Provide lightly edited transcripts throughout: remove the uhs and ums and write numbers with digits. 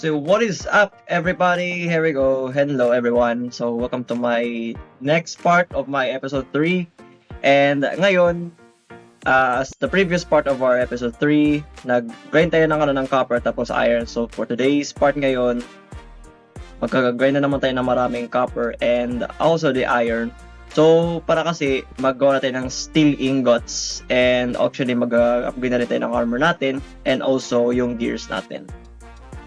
So what is up, everybody? Here we go. Hello everyone. So welcome to my next part of my episode 3. And ngayon, as the previous part of our episode 3, nag-grind tayo ng copper tapos iron. So for today's part ngayon, magkagagrind na naman tayo ng maraming copper and also the iron. So para kasi maggawa natin ng steel ingots and actually mag-upgrade na rin tayo ng armor natin and also yung gears natin.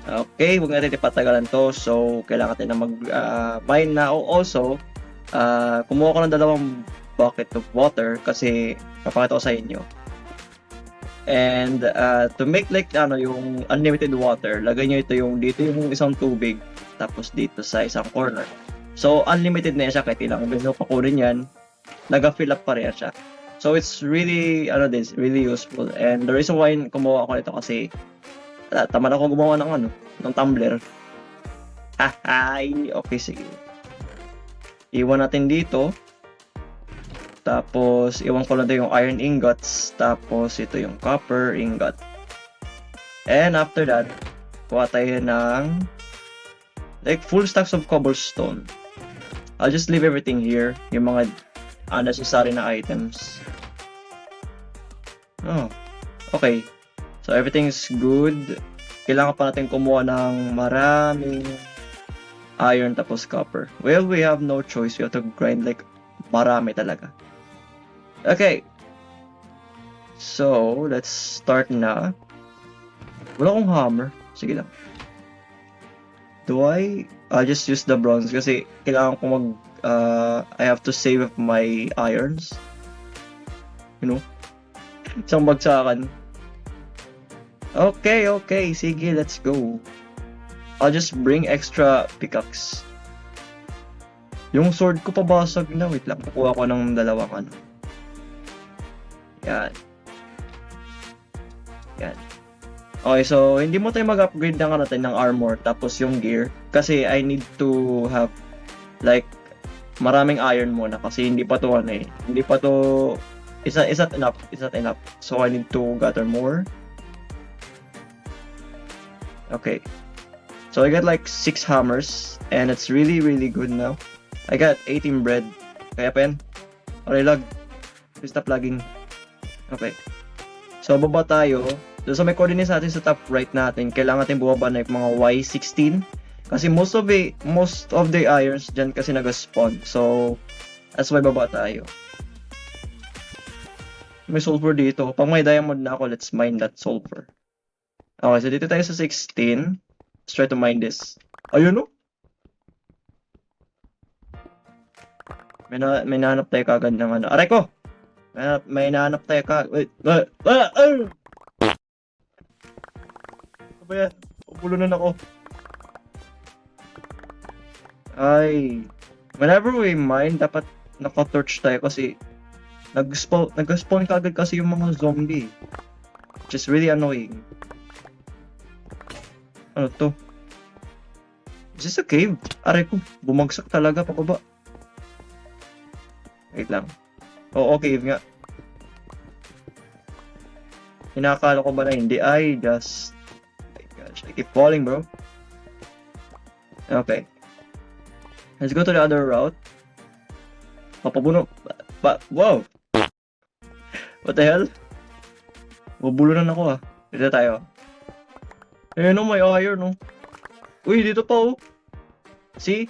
Okay, huwag natin ipatagalan to. So, kailangan natin na mag-mine na. Also, kumuha ko ng dalawang bucket of water kasi papakita ko sa inyo. And to make like yung unlimited water, lagay nyo ito dito yung isang tubig tapos dito sa isang corner. So, unlimited na yan siya kahit ilang beses mo pakunin yan, naga-fill up pa rin siya. So, it's really, really useful. And the reason why kumuha ko nito kasi tama na akong gumawa ng tumbler. Hahay! Okay, sige. Iwan natin dito. Tapos, iwan ko lang yung iron ingots. Tapos, ito yung copper ingot. And after that, kuha tayo ng like full stacks of cobblestone. I'll just leave everything here. Yung mga unnecessary na items. Oh, okay. So, everything's good. Kailangan pa natin kumuha ng maraming iron tapos copper. Well, we have no choice. We have to grind like marami talaga. Okay. So, let's start na. Wala akong hammer. Sige lang. I'll just use the bronze kasi kailangan ko I have to save my irons. You know? Isang bagsakan. Okay. Sige, let's go. I'll just bring extra pickaxe. Yung sword ko pabasag na. Wait lang, kukuha ko ng dalawang Yan. Okay, so hindi mo tayo mag-upgrade ng armor tapos yung gear. Kasi I need to have like maraming iron muna kasi hindi pa to Hindi pa to is not enough. So I need to gather more. Okay, so I got like 6 hammers and it's really good now. I got 18 bread. Kaya pa yan? Aray, lag. Please stop lagging. Okay, so baba tayo. Doon sa may coordinates natin sa top right natin, kailangan natin bumaba na yung mga Y16 kasi most of the irons dyan kasi nag-spawn. So that's why baba tayo. May sulfur dito. Pag may diamond na ako, let's mine that sulfur. Okay, so dito tayo sa 16. Let's try to mine this. Ayun no? May nahanap tayo kagad ng Aray ko! May nahanap tayo kagad. Wait. Ano ba yan? Upulunan ako. Ay. Whenever we mine, dapat naka-torch tayo kasi nag-spawn kagad kasi yung mga zombie. Which is really annoying. Ano to? Is this a cave? Aray ko, bumagsak talaga pababa. Wait lang. Oo, cave nga. Hinakala ko ba na hindi? Ay, just... Oh my gosh, I keep falling, bro. Okay. Let's go to the other route. Papabuno. Wow! What the hell? Bubulunan ako Dito tayo. Ayun may iron Uy, dito pa See?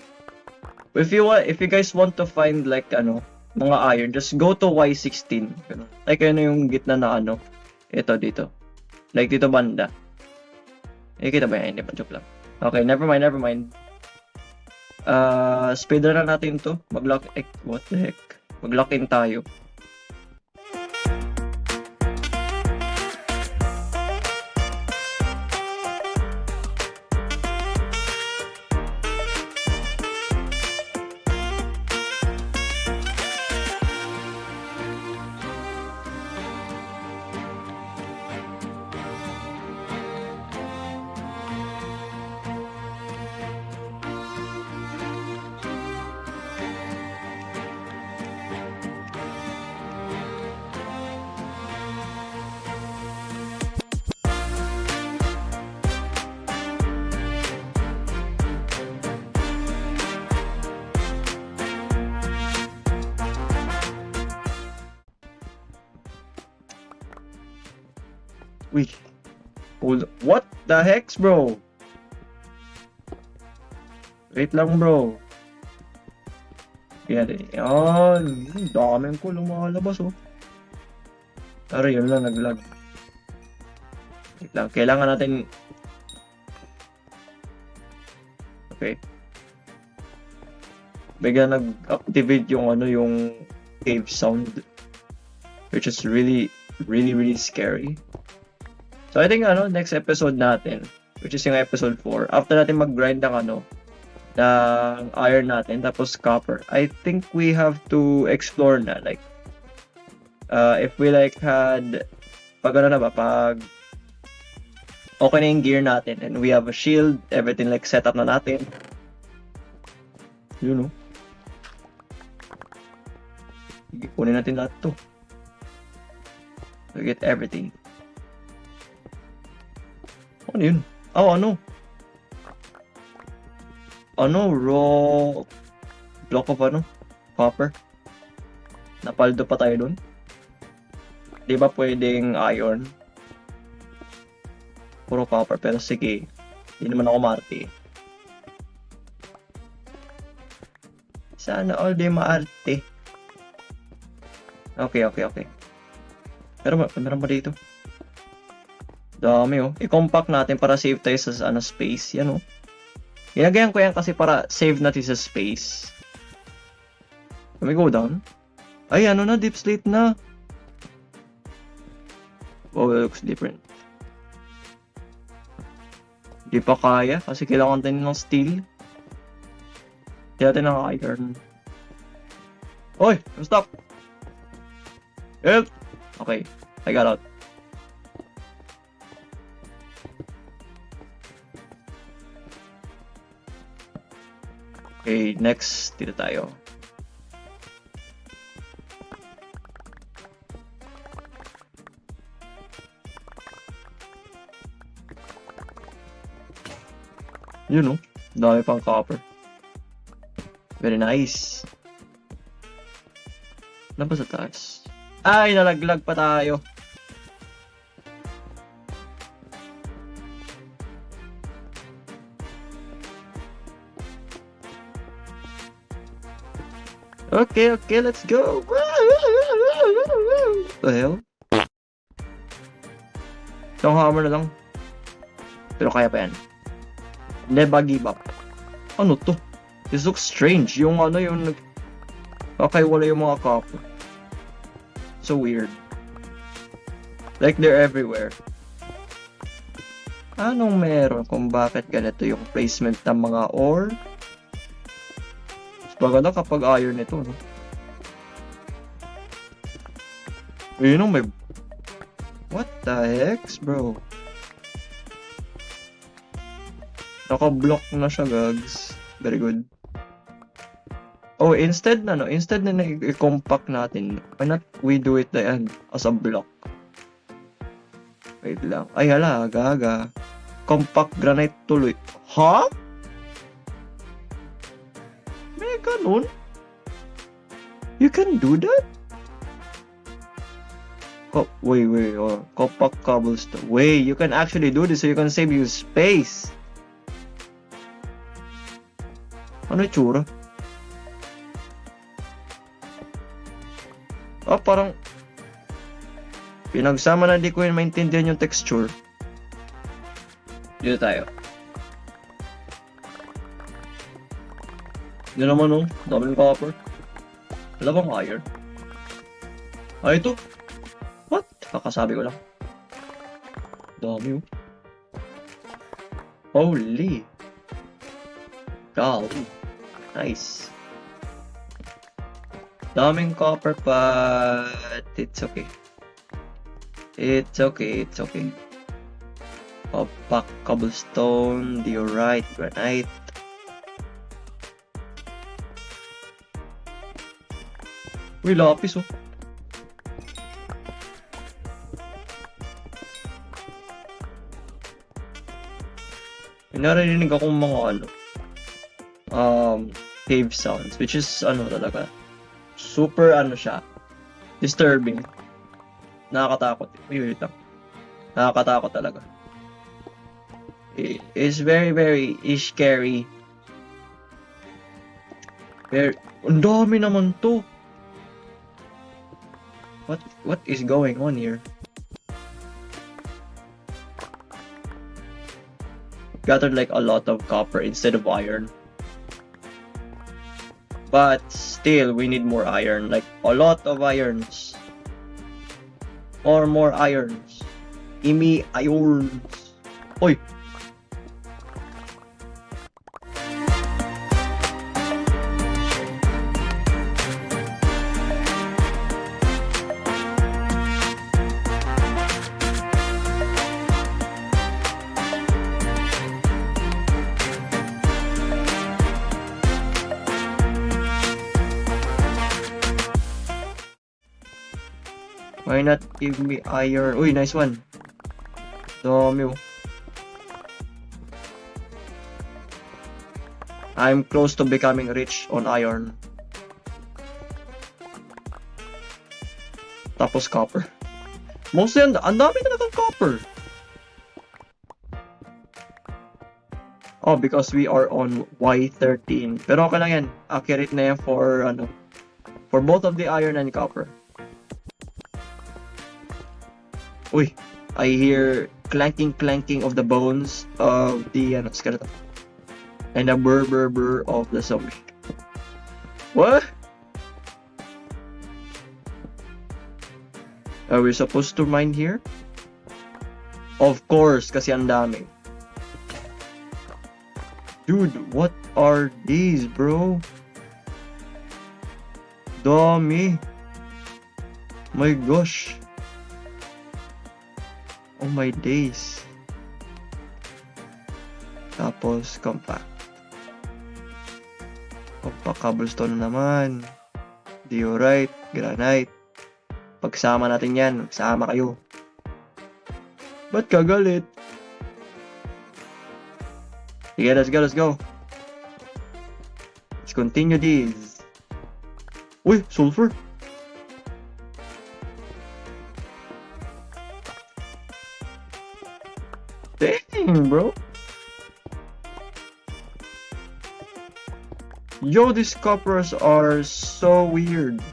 If you guys want to find like mga iron, just go to Y16. Like yung gitna na ito dito. Like dito banda. Kita ba yan? Hindi pa, joke lang. Okay, never mind. Speedrun na natin to. What the heck? Mag-lock in tayo. Uy. What the heck, bro? Wait lang, bro. Yan. Daming ko lumalabas, oh. Pero yun lang, naglag. Wait lang. Kailangan natin... Okay. Bigla nag-activate yung yung cave sound. Which is really scary. So I think next episode natin, which is yung episode 4, after natin mag-grind ng ng iron natin, tapos copper, I think we have to explore na, like, if we like had, pag pag okay na yung gear natin, and we have a shield, everything like set up na natin, you know, kunin natin lahat to. We get everything. Ano yun? Oh, raw block of copper. Napaldo pa tayo dun. Di ba pwedeng iron? Puro copper, pero sige. Hindi naman ako maarte. Sana all day maarte. Okay. Pero meron ba dito? Dami, oh. I-compact natin para save tayo sa space. Yan, oh. Ginagayan ko yan kasi para save natin sa space. Can we go down? Ay, na, deep slate na. Oh, it looks different. Di pa kaya kasi kailangan tayo ng steel. Kaya natin ng iron. Oy, stop! Help! Okay, I got out. Okay, next, dito tayo. Yun, no? Dami pang copper. Very nice. Ano ba sa taas? Ay, nalaglag pa tayo. Okay, let's go. What the hell? Isang hammer na lang. Pero kaya pa yan. Never give up. Ano to? This looks strange. Yung okay, wala yung mga copper. So weird. Like they're everywhere. Anong meron kung bakit ganito yung placement ng mga ore? Maganda kapag iron ito, no? Ayun, may... What the heck, bro? Naka-block na siya, gags. Very good. Oh, instead na i-compact natin, why not we do it as a block? Wait lang. Ay, hala, gaga. Compact granite tuloy. Huh? May ganun? You can do that? Oh, wait. Oh, compact cobblestone. Wait, you can actually do this so you can save you space. Ano yung tsura? Oh, parang pinagsama na, di ko yun maintindihan yung texture. Dito tayo. Hindi naman, oh. Dami ng copper. Wala bang iron? Ah, ito. What? Kakasabi ko lang. Dami, oh. Holy. Golly. Nice. Daming copper, but it's okay. It's okay. Compact cobblestone, diorite, granite. Uy, lapis, oh. May narinig akong mga cave sounds, which is talaga super siya, disturbing, nakakatakot. Wait lang. Nakakatakot talaga. It's very, very scary. Very... Ang dami naman to. What is going on here? Gathered like a lot of copper instead of iron. But still, we need more iron. Like a lot of irons. Or more irons. Imi irons. Oy! Why not give me iron? Uy, nice one. Dami oh. I'm close to becoming rich on iron. Tapos copper. Mostly, ang dami talagang copper. Oh, because we are on Y13. Pero okay lang yan. Accurate na yan for, for both of the iron and copper. Uy, I hear clanking of the bones of the skeleton. And the burr of the zombie. What? Are we supposed to mine here? Of course, kasi ang dami. Dude, what are these, bro? Dami. My gosh. Oh my days. Tapos, compact. Compact cobblestone na naman. Diorite, granite. Pagsama natin yan, magsama kayo. Ba't kagalit? Sige, let's go. Let's continue these. Uy, sulfur. Dang, bro. Yo, these coppers are so weird.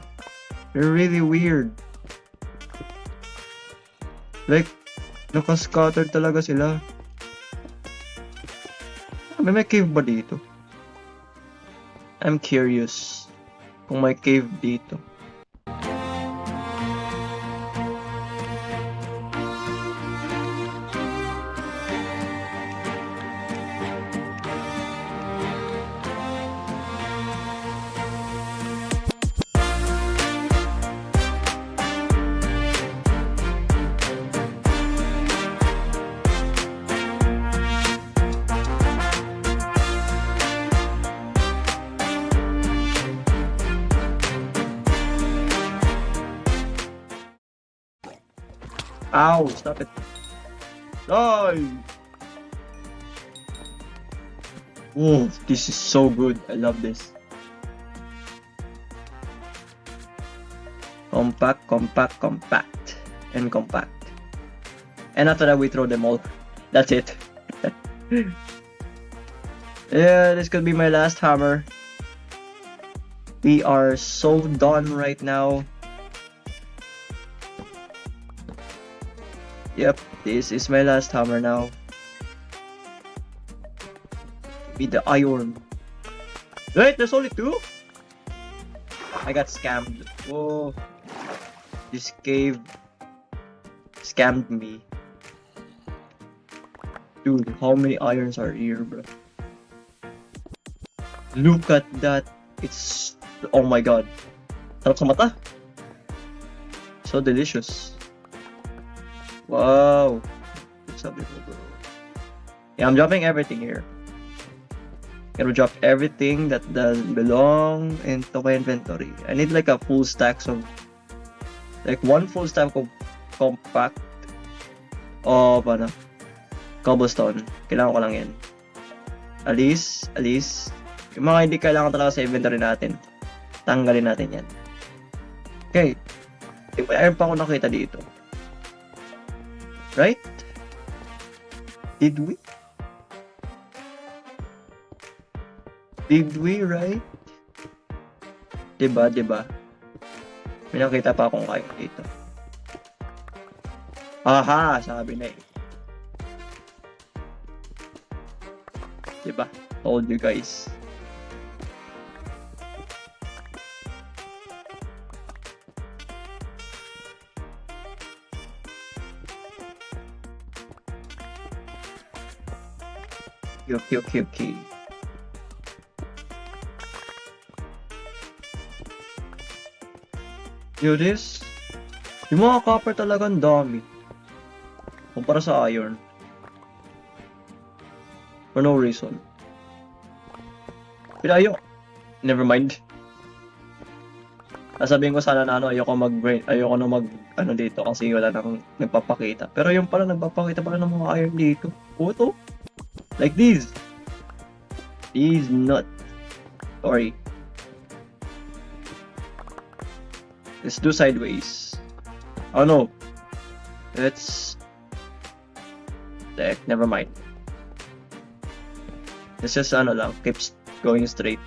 They're really weird. Like, nakascattered talaga sila. May cave ba dito? I'm curious kung may cave dito. Ow, stop it. Die! Oh, this is so good. I love this. Compact. And compact. And after that, we throw them all. That's it. Yeah, this could be my last hammer. We are so done right now. Yep, this is my last hammer now. With the iron. Wait, there's only two? I got scammed. Whoa. This cave scammed me. Dude, how many irons are here, bro? Look at that. It's... Oh my god. Sarap sa mata. So delicious. Wow. Sabi ko, bro. Yeah, I'm dropping everything here. Gonna drop everything that doesn't belong into my inventory. I need like a full stack of... Like one full stack of compact of cobblestone. Kailangan ko lang yan. Alis. Yung mga hindi kailangan talaga sa inventory natin, tanggalin natin yan. Okay. Mayroon pa ako nakita dito. Right? Did we? Did we, right? Diba? May nakita pa akong kayo dito. Aha! Sabi na eh. Diba? Told you guys. Okay. Yo, this. Yung mga copper talagang dami. Kumpara sa iron. For no reason. Pero never mind. Sasabihin ko sana na ayoko na mag dito kasi wala nang nagpapakita. Pero yung pala nagpapakita pala ng mga iron dito. Photo. Like these. These not. Sorry. Let's do sideways. Oh no. Let's. Never mind. Let's just lang. Keep going straight.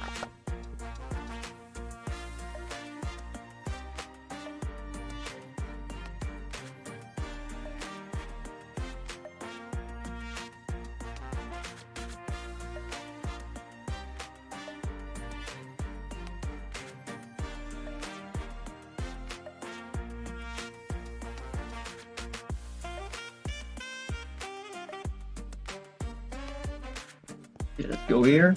Okay, let's go here.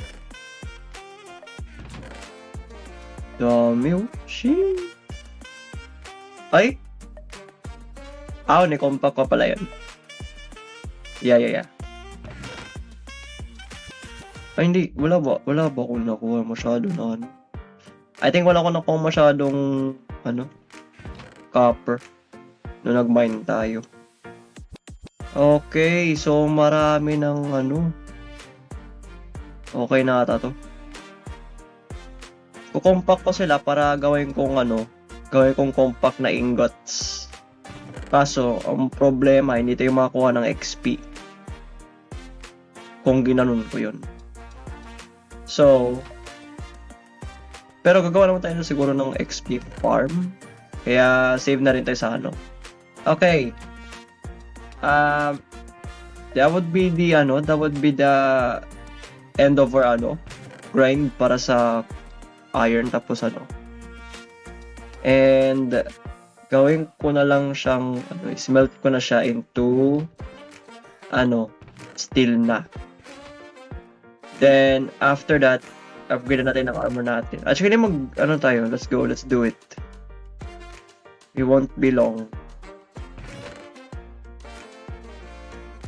Dami. Shit. Ay! Ni-compact ko pala yun. Yeah. Ay, hindi. Wala ba akong nakuha masyado na I think wala ko nakuha masyadong copper nung nag-mine tayo. Okay, so marami ng okay na ata to. Kukompact ko sila para gawin kong compact na ingots. Kaso, ang problema, hindi tayo makakuha ng XP. Kung ginanon ko yun. So, pero gagawa naman tayo siguro ng XP farm. Kaya, save na rin tayo sa Okay. That would be the end of our grind para sa iron tapos and gawin ko na lang siyang smelt ko na siya into steel na. Then after that upgrade natin ang armor natin. Actually tayo, let's do it. We won't be long.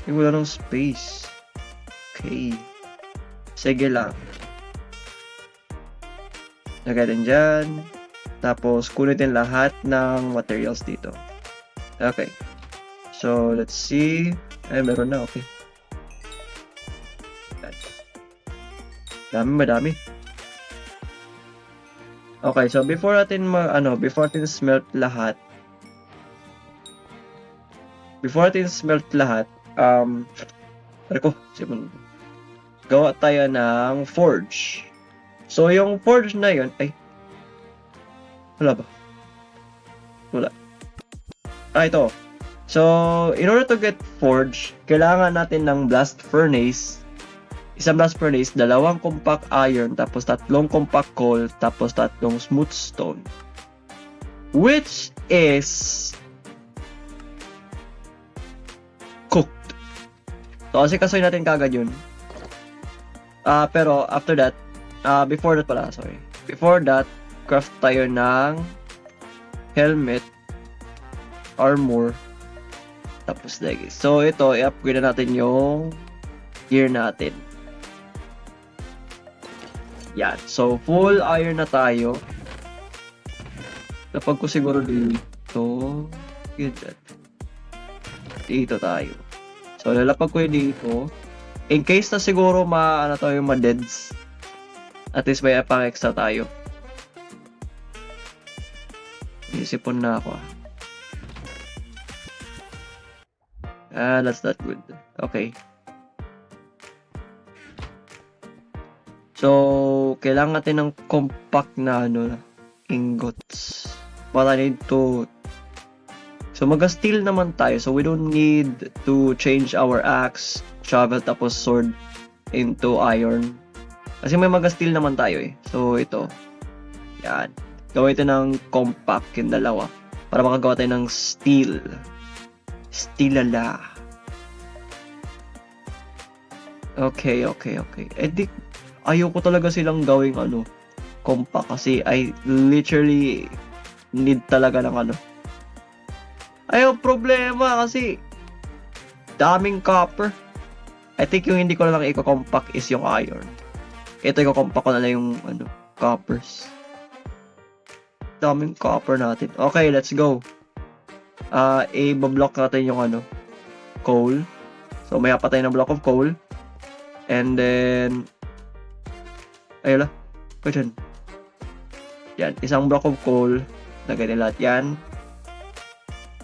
Wala ng space. Okay. Sige lang. Lagay din dyan. Tapos, kunin lahat ng materials dito. Okay. So, let's see. Ay, meron na. Okay. Madami. Okay, so before natin smelt lahat. Gawa tayo ng forge. So, yung forge na yun, wala ba? Wala. Ito. So, in order to get forge, kailangan natin ng blast furnace. Isang blast furnace, 2 compact iron, tapos 3 compact coal, tapos 3 smooth stone. Which is cooked. So, kasi kasoy natin kagad yun. Pero after that, before that, craft tayo ng helmet, armor, tapos leggings. So ito, i-upgrade na natin yung gear natin. Yan. So full iron na tayo. Lapag ko siguro dito. Dito tayo. So lalapag ko yung dito. In case na siguro yung ma-deads, at least may pang extra tayo. Isipon na ako. That's not good. Okay. So, kailangan natin ng compact na ingots. But I need to... So, mag-steel naman tayo. So, we don't need to change our axe, shovel, tapos sword into iron. Kasi may mag-steel naman tayo eh. So, ito. Yan. Gawin ito ng compact yung dalawa. Para makagawa tayo ng steel. Steelala. Okay. Ayoko talaga silang gawing compact kasi I literally need talaga ng ayaw problema kasi daming copper. I think yung hindi ko na lang i-compact is yung iron. Ito i-compact ko na lang yung coppers. Daming copper natin. Okay, let's go. I-block natin yung coal. So may patay na block of coal. And then ayun lang. Pwede dyan. Yan. Isang block of coal. Lagay na lahat yan.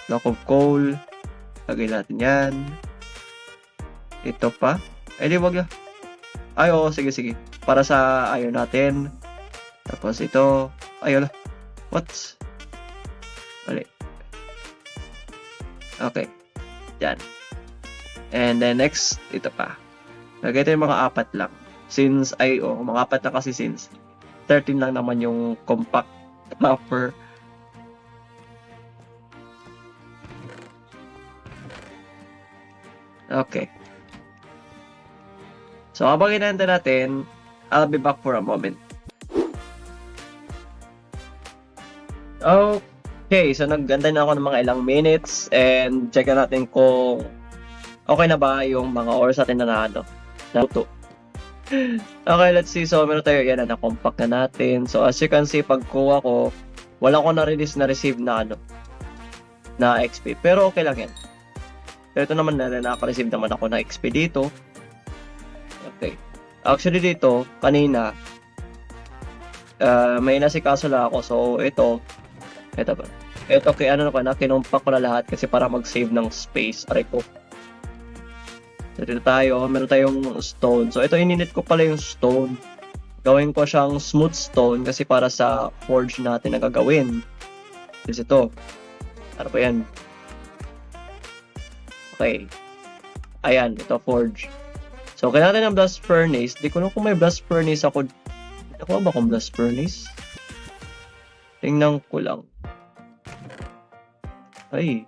Block of coal. Lagay natin yan. Ito pa. Di wag na. Ay, oo. Sige. Para sa iron natin. Tapos ito. Ayun lang. What? Mali. Okay. Yan. And then next. Ito pa. Lagay tayo mga 4 lang. Since, mga 4 na kasi since 13 lang naman yung compact copper. Okay. So, habang hinahintay natin, I'll be back for a moment. Okay, so naggantay na ako ng mga ilang minutes and check natin kung okay na ba yung mga ores natin na naluto. Okay, let's see. So, meron tayo yan na compact na natin. So, as you can see, pagkuha ko, wala ko na-receive na na XP. Pero okay lang yan. Pero ito naman nakaka-receive naman ako na XP dito. Okay. Actually dito, kanina, may nasikaso lang ako. So, ito ba? Ito, kinumpak ko na lahat kasi para mag-save ng space. Aray ko. So, dito tayo, meron tayong stone. So, ito, ininit ko pala yung stone. Gawin ko siyang smooth stone kasi para sa forge natin na gagawin. Kasi ito. Ano pa yan? Okay. Ayan, ito, forge. So, kailangan natin ng blast furnace. Di ko na kung may blast furnace ako. Nakuha ba akong blast furnace? Tingnan ko lang. Ay.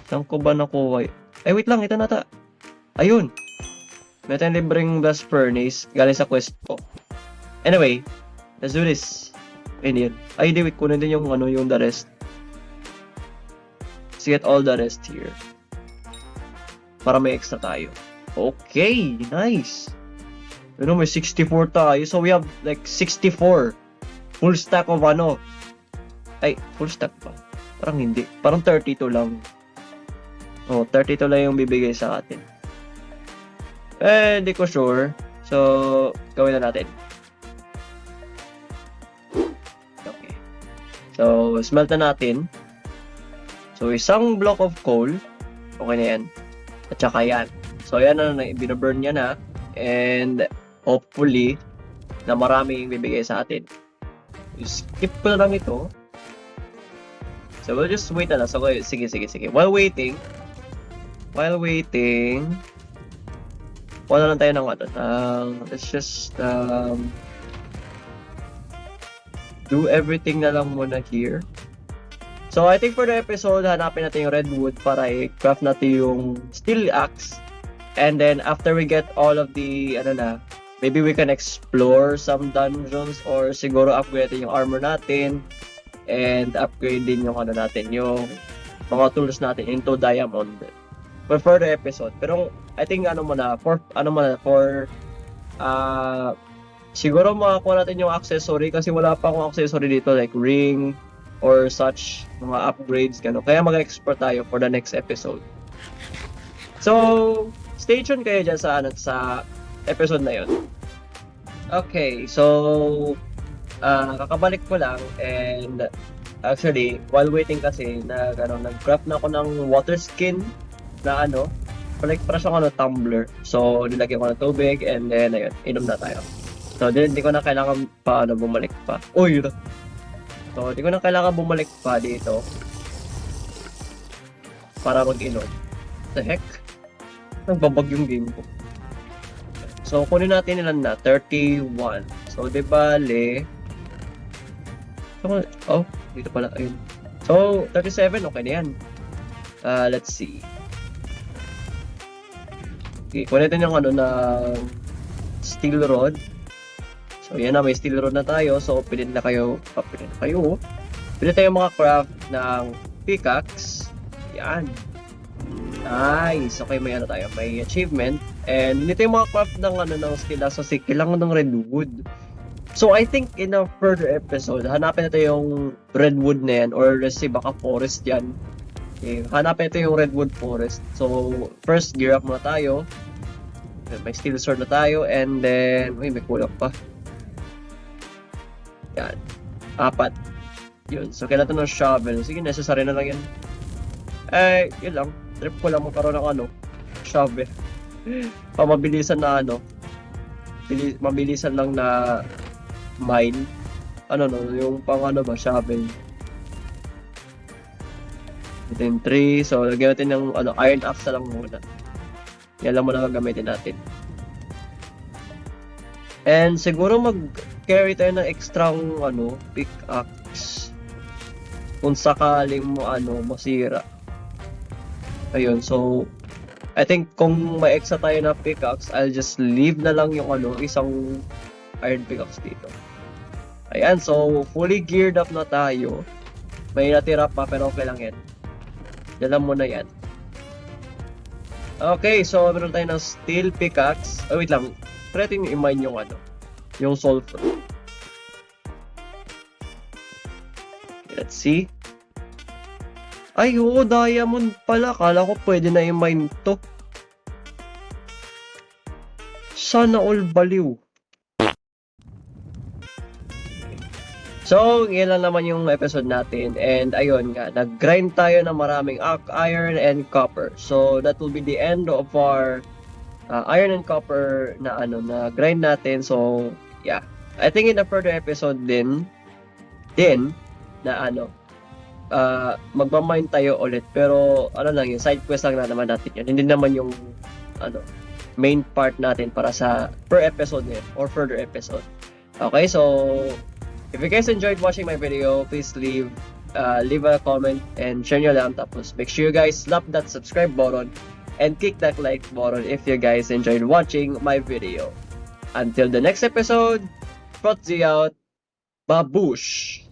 Saan ko ba nakuha? Ay, wait lang. Ito nata. Ayun. May tayong libreng blast furnace galing sa quest ko. Anyway, let's do this. Ayun. Ay, di wait. Kunin din yung yung the rest. Let's get all the rest here. Para may extra tayo. Okay, nice. May 64 tayo. So we have like 64. Full stack of Ay, full stack pa. Parang hindi. Parang 32 lang. 32 lang yung bibigay sa atin. Hindi ko sure. So, gawin na natin. Okay. So, smelt na natin. So, isang block of coal. Okay na yan. At saka yan. So, yan na, binaburn niya na. And, hopefully, na marami yung bibigay sa atin. Skip ko na lang ito. So, we'll just wait na lang. So, sige. While waiting, wala lang tayo ng let's just, do everything na lang muna here. So, I think for the episode, hanapin natin yung redwood para i-craft natin yung steel axe. And then, after we get all of the, maybe we can explore some dungeons or siguro upgrade yung armor natin and upgrade din yung natin, yung mga tools natin into diamond. But for the episode. Pero, I think, siguro makakuha natin yung accessory kasi wala pa akong accessory dito like ring or such, mga upgrades, gano'n. Kaya mag-export tayo for the next episode. So, stay tuned kayo dyan sa episode na yun. Okay, so, kakabalik ko lang and actually, while waiting kasi, nag-craft na ako ng water skin na like para siyang tumbler. So, nilagyan ko ng tubig and then, ayun, inom na tayo. So, hindi ko na kailangan pa, bumalik pa. Uy! So, hindi ko na kailangan bumalik pa dito para mag-inom. The heck? Nagbabag yung game ko. So, kunin natin ilan na? 31. So, di bale... Oh, dito pala. Ayun. So, 37. Okay na yan. Let's see. Okay, kunin natin yung na steel rod. So, yan na. May steel rod na tayo. So, pili na kayo. Pili tayo mga craft ng pickaxe. Yan. Nice. Okay, may tayo. May achievement. And hindi tayo mga craft ng ng steel. So, kailangan ng redwood. So, I think in a further episode, hanapin natin yung redwood na yan. Or let's say, baka forest yan. Okay, hanapin natin yung redwood forest. So, first, gear up muna tayo. May steel sword na tayo. And then, may kulang pa. Yan. 4. Yun. So, kailangan ng shovel. Sige, necessary na lang yan. Yun lang. Trip ko lang magkaroon ng shovel. Pamabilisan na mabilisan lang na mine. Yung pang ba, shovel. Ito yung 3. So, lagyan natin ng iron axe na lang muna. Yan lang muna gagamitin natin. And siguro mag-carry tayo ng extra pickaxe. Kung sakaling mo masira. Ayun, so I think kung may extra tayo na pickaxe, I'll just leave na lang yung isang iron pickaxe dito. Ayan, so fully geared up na tayo. May natira pa pero okay lang yan. Dalam mo na yan. Okay, so meron tayo ng steel pickaxe. Wait lang. Try natin i-mine yung yung sulfur. Let's see. Ay, oo, diamond pala. Kala ko pwede na i-mine to. Sana all baliw. So, yan lang naman yung episode natin. And ayun nga, nag-grind tayo ng maraming iron and copper. So, that will be the end of our iron and copper na na grind natin. So, yeah. I think in a further episode din na magmamine tayo ulit. Pero, lang yung side quest lang na naman natin yun. Hindi naman yung main part natin para sa per episode yun or further episode. Okay, so if you guys enjoyed watching my video, please leave a comment and share nyo lang. Tapos make sure you guys slap that subscribe button and click that like button if you guys enjoyed watching my video. Until the next episode, Protzy out. Babush!